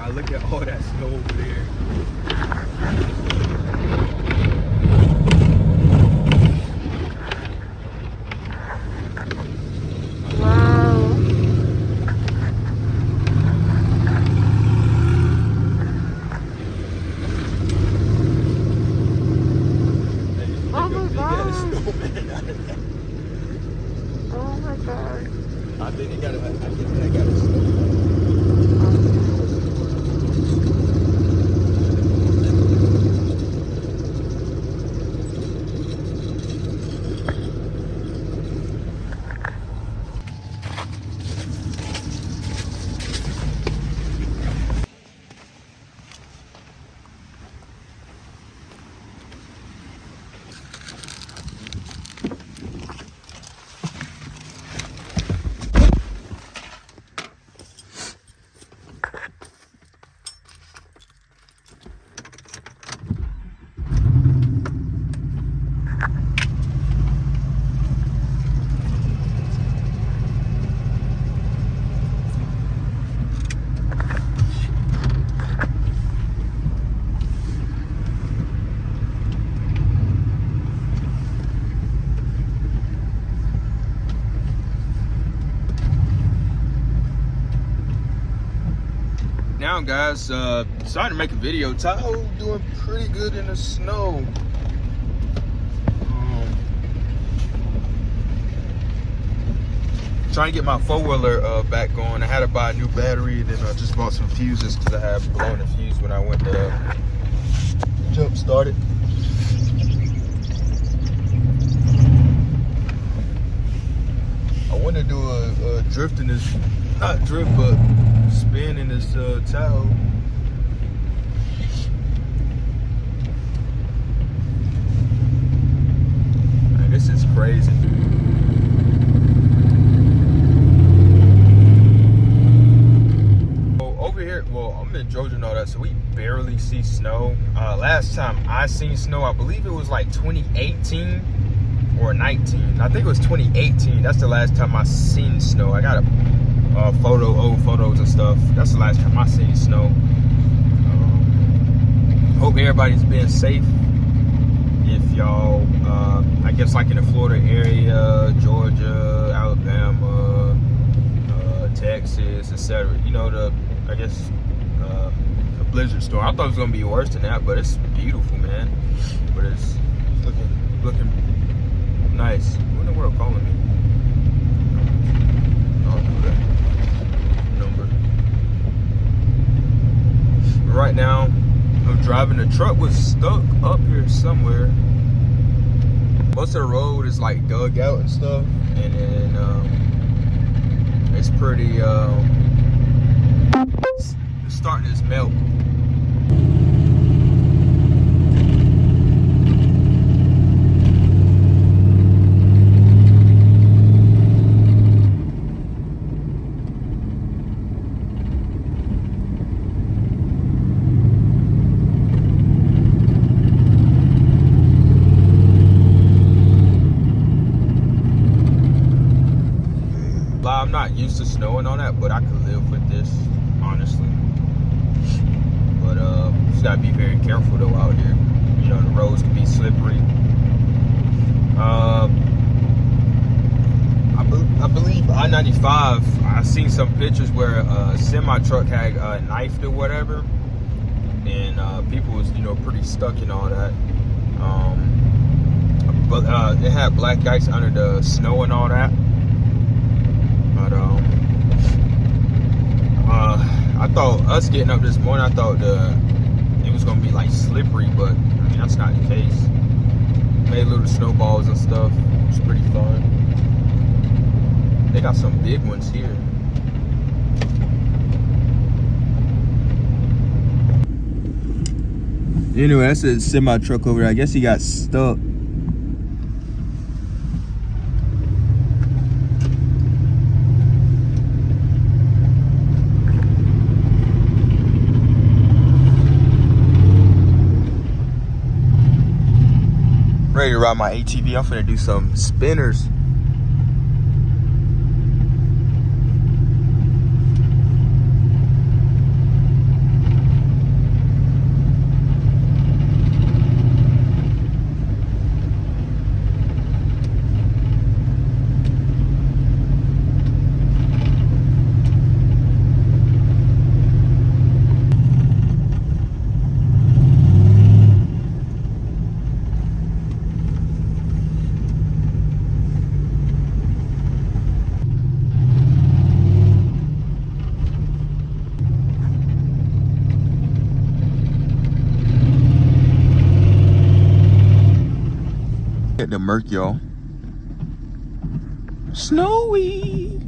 Nah, look at all that snow over there. I think I got it. Now guys, starting to make a video. Tahoe doing pretty good in the snow. Trying to get my four-wheeler back going. I had to buy a new battery, and then I just bought some fuses because I had blown a fuse when I went to jump start it. I want to do a drift in this, not drift, but spin in this Tahoe. Man, this is crazy. Over here, well, I'm in Georgia and all that, so we barely see snow. Last time I seen snow, I believe it was like 2018 or 19. I think it was 2018. That's the last time I seen snow. I got a old photos and stuff. That's the last time I seen snow. Hope everybody's being safe. If y'all, I guess like in the Florida area, Georgia, Alabama, Texas, etc. You know, the blizzard storm. I thought it was gonna be worse than that, but it's beautiful, man. But it's looking nice. Who in the world calling me? I'll do that number. Right now, I'm driving. The truck was stuck up here somewhere. Most of the road is like dug out and stuff, and then it's pretty. It's starting to melt. I'm not used to snow and all that, but I could live with this, honestly. But just gotta be very careful though out here. You know, the roads can be slippery. I believe I-95. I've seen some pictures where a semi truck had knifed or whatever, and people was pretty stuck in all that. But it had black ice under the snow and all that. But I thought us getting up this morning, I thought it was gonna be like slippery, but I mean that's not the case. Made little snowballs and stuff. It's pretty fun. They got some big ones here. Anyway, that's a semi truck over there. I guess he got stuck. Ready to ride my ATV. I'm finna do some spinners. the murk, y'all. Snowy.